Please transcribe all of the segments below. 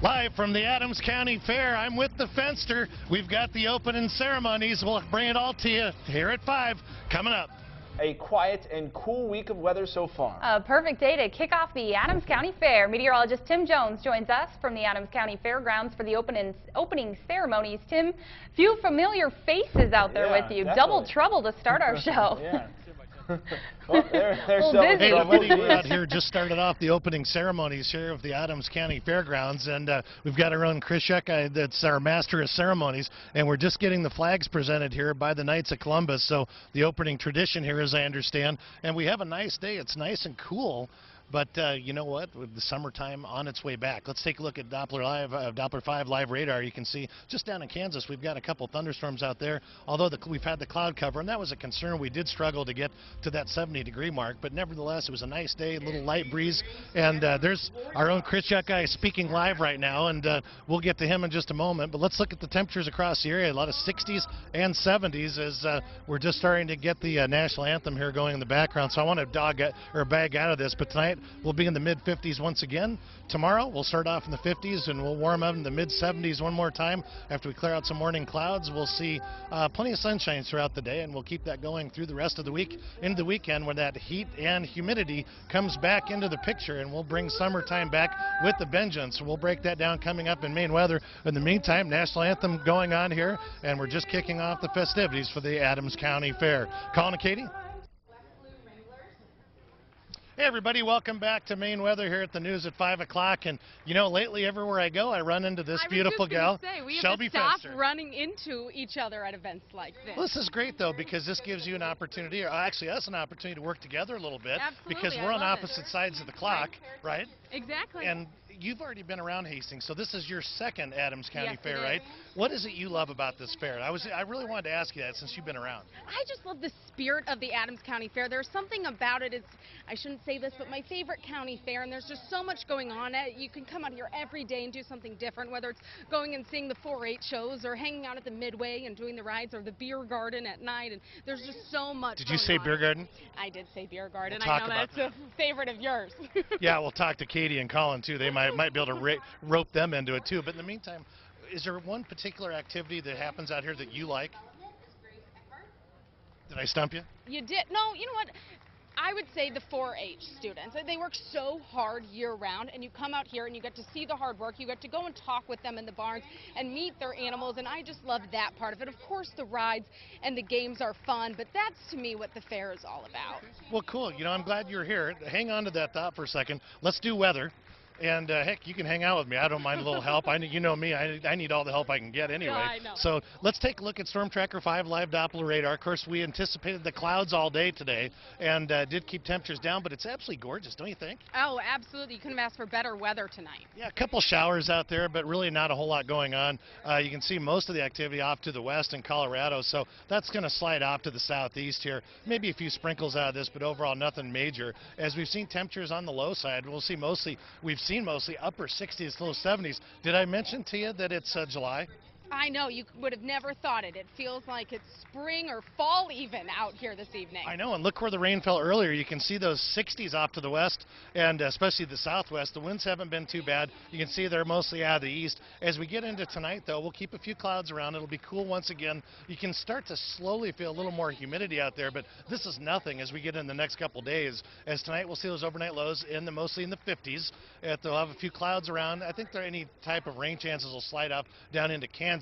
Live from the Adams County Fair, I'm with the Fenster. We've got the opening ceremonies. We'll bring it all to you here at 5 coming up. A quiet and cool week of weather so far. A perfect day to kick off the Adams County Fair. Meteorologist Tim Jones joins us from the Adams County Fairgrounds for the opening ceremonies. Tim, few familiar faces out there with you. Definitely. Double trouble to start our show. Yeah. Well, there's Hey, we're out here just started off the opening ceremonies here of the Adams County Fairgrounds, and we've got our own Chris Shek, that's our master of ceremonies, and we're just getting the flags presented here by the Knights of Columbus. So the opening tradition here, as I understand, and we have a nice day. It's nice and cool. But you know what? With the summertime on its way back, let's take a look at Doppler 5 live radar. You can see just down in Kansas, we've got a couple thunderstorms out there. Although we've had the cloud cover, and that was a concern. We did struggle to get to that 70-degree mark, but nevertheless, it was a nice day, a little light breeze. And there's our own Chris guy speaking live right now, and we'll get to him in just a moment. But let's look at the temperatures across the area. A lot of 60s and 70s as we're just starting to get the national anthem here going in the background. So I want to bag out of this, but tonight we'll be in the mid-50s once again. Tomorrow we'll start off in the 50s and we'll warm up in the mid-70s one more time. After we clear out some morning clouds, we'll see plenty of sunshine throughout the day, and we'll keep that going through the rest of the week into the weekend when that heat and humidity comes back into the picture, and we'll bring summertime back with the vengeance. We'll break that down coming up in Maine weather. In the meantime, national anthem going on here, and we're just kicking off the festivities for the Adams County Fair. Colin and Katie? Hey everybody, welcome back to Maine weather here at the news at 5 o'clock. And you know, lately everywhere I go, I run into this beautiful gal, Shelby We have to stop Fenster. running into each other at events like this. Well, this is great though, because this gives you an opportunity, or actually us an opportunity to work together a little bit. Absolutely, because we're on opposite sides of the clock, right? Exactly. And you've already been around Hastings, so this is your second Adams County Yes, Fair, it right? is. What is it you love about this fair? I really wanted to ask you that since you've been around. I just love the spirit of the Adams County Fair. There's something about it. I shouldn't say this, but my favorite county fair, and there's just so much going on. You can come out here every day and do something different, whether it's going and seeing the 4-H shows or hanging out at the Midway and doing the rides or the beer garden at night, and there's just so much Did you say beer garden? I did say beer garden. We'll I talk know about that's a favorite of yours. Yeah, we'll talk to Katie and Colin too. They might be able to rope them into it too. But in the meantime, is there one particular activity that happens out here that you like? Did I stump you? You did. No, you know what? I would say the 4-H students. They work so hard year-round, and you come out here and you get to see the hard work. You get to go and talk with them in the barns and meet their animals, and I just love that part of it. Of course, the rides and the games are fun, but that's, to me, what the fair is all about. Well, cool. You know, I'm glad you're here. Hang on to that thought for a second. Let's do weather. And heck, you can hang out with me. I don't mind a little help. You know me. I need all the help I can get anyway. Yeah, I know. So let's take a look at Storm Tracker 5 live Doppler radar. Of course, we anticipated the clouds all day today and did keep temperatures down, but it's absolutely gorgeous, don't you think? Oh, absolutely. You couldn't have asked for better weather tonight. Yeah, a couple showers out there, but really not a whole lot going on. You can see most of the activity off to the west in Colorado, so that's going to slide off to the southeast here. Maybe a few sprinkles out of this, but overall nothing major. As we've seen temperatures on the low side, we've seen mostly upper 60s, low 70s. Did I mention to you that it's July? I know, you would have never thought it. It feels like it's spring or fall even out here this evening. I know, and look where the rain fell earlier. You can see those 60s off to the west, and especially the southwest. The winds haven't been too bad. You can see they're mostly out of the east. As we get into tonight, though, we'll keep a few clouds around. It'll be cool once again. You can start to slowly feel a little more humidity out there, but this is nothing as we get in the next couple days. As tonight, we'll see those overnight lows mostly in the 50s. They'll have a few clouds around. I think any type of rain chances will slide off down into Kansas.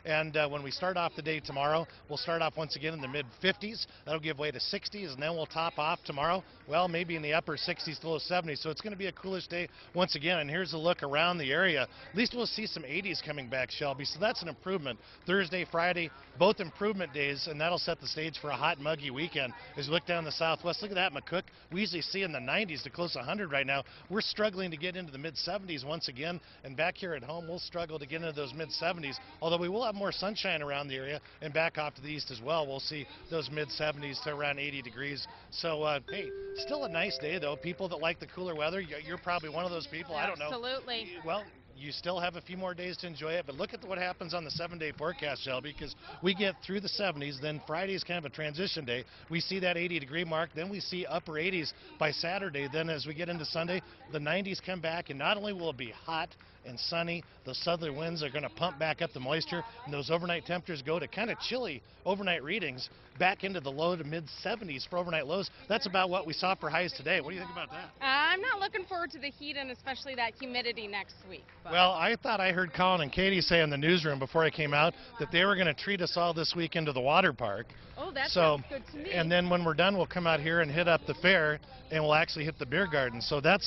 And when we start off the day tomorrow, we'll start off once again in the mid-50s. That'll give way to 60s, and then we'll top off tomorrow, well, maybe in the upper 60s to low 70s. So it's going to be a coolish day once again. And here's a look around the area. At least we'll see some 80s coming back, Shelby. So that's an improvement. Thursday, Friday, both improvement days, and that'll set the stage for a hot, muggy weekend. As we look down the southwest, look at that, McCook. We usually see in the 90s to close to 100 right now. We're struggling to get into the mid-70s once again. And back here at home, we'll struggle to get into those mid-70s. Although we will have more sunshine around the area, and back off to the east as well, we'll see those mid-70s to around 80 degrees. So, hey, still a nice day, though. People that like the cooler weather, you're probably one of those people. I don't know. Absolutely. Well, you still have a few more days to enjoy it, but look at what happens on the 7-day forecast, Shelby, because we get through the 70s, then Friday is kind of a transition day. We see that 80-degree mark, then we see upper 80s by Saturday. Then as we get into Sunday, the 90s come back, and not only will it be hot and sunny, those southerly winds are going to pump back up the moisture, and those overnight temperatures go to kind of chilly overnight readings back into the low to mid 70s for overnight lows. That's about what we saw for highs today. What do you think about that? I'm not looking forward to the heat and especially that humidity next week. But. Well, I thought I heard Colin and Katie say in the newsroom before I came out that they were going to treat us all this weekend to the water park. Oh, that So, sounds good to me. and then when we're done, we'll come out here and hit up the fair, and we'll actually hit the beer garden. So that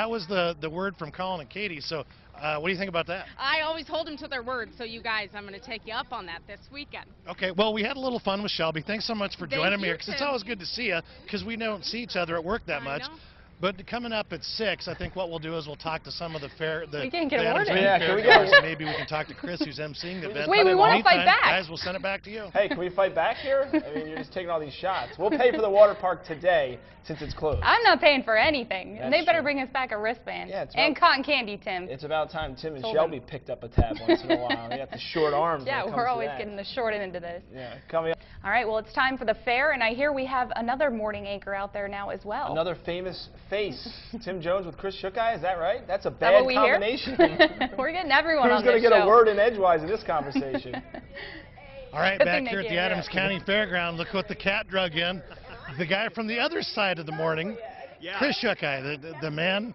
was the word from Colin and Katie. So what do you think about that? I always hold them to their word, so you guys, I'm going to take you up on that this weekend. Okay, well, we had a little fun with Shelby. Thanks so much for joining me you, here, because it's Tim. always good to see you, because we don't see each other at work that I much. know. But coming up at 6, I think what we'll do is we'll talk to some of the fair. We can't get the a word Adams in. County Yeah, can we Fairgrounds, get a- and maybe we can talk to Chris, who's emceeing the event. Wait, we wanna fight Meantime, back. Guys, we'll send it back to you. Hey, can we fight back here? I mean, you're just taking all these shots. We'll pay for the water park today since it's closed. I'm not paying for anything. And That's they better true. bring us back a wristband. Yeah, it's and about- cotton candy, Tim. It's about time Tim and Told Shelby them. picked up a tab once in a while. They got the short arms. when Yeah, it comes we're to always that. getting the short end of this. Yeah, coming up. All right, well, it's time for the fair, and I hear we have another morning anchor out there now as well. Another famous face, Tim Jones with Chris Shookeye. Is that right? That's a that bad what we hear? combination. We're getting everyone Who's on going this to get show. a word in edgewise in this conversation? All right, Good back thing here they at the can't Adams hear us. County Fairground, look what the cat drug in. The guy from the other side of the morning, Chris Shookeye, the man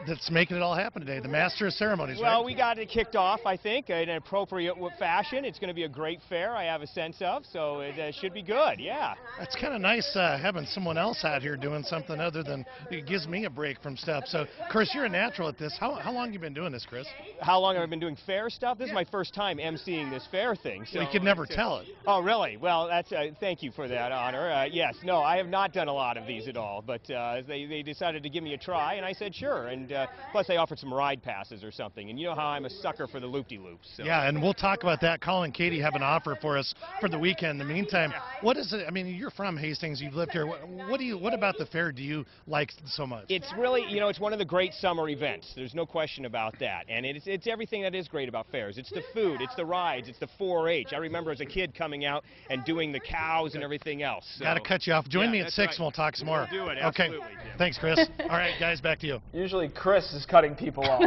that's making it all happen today, the master of ceremonies, Well, right? we got it kicked off, I think, in an appropriate fashion. It's going to be a great fair, I have a sense of, so it should be good, yeah. It's kind of nice having someone else out here doing something other than, it gives me a break from stuff. So, Chris, you're a natural at this. How long have you been doing this, Chris? How long have I been doing fair stuff? This is my first time emceeing this fair thing. So Well, you could never tell it. Oh, really? Well, that's thank you for that honor. Yes, no, I have not done a lot of these at all, but they decided to give me a try, and I said sure. And plus, they offered some ride passes or something, and you know how I'm a sucker for the loop-de-loops. So. Yeah, and we'll talk about that. Colin and Katie have an offer for us for the weekend. In the meantime, what is it? I mean, you're from Hastings. You've lived here. What about the fair do you like so much? It's really, you know, it's one of the great summer events. There's no question about that. And it's everything that is great about fairs. It's the food, it's the rides, it's the 4-H. I remember as a kid coming out and doing the cows and everything else. So. Got to cut you off. Join Yeah, me at that's 6 right. and we'll talk some more. We'll do it, Okay. absolutely, Jim. Thanks, Chris. All right, guys, back to you. Usually Chris is cutting people off.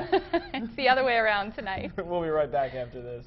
It's the other way around tonight. We'll be right back after this.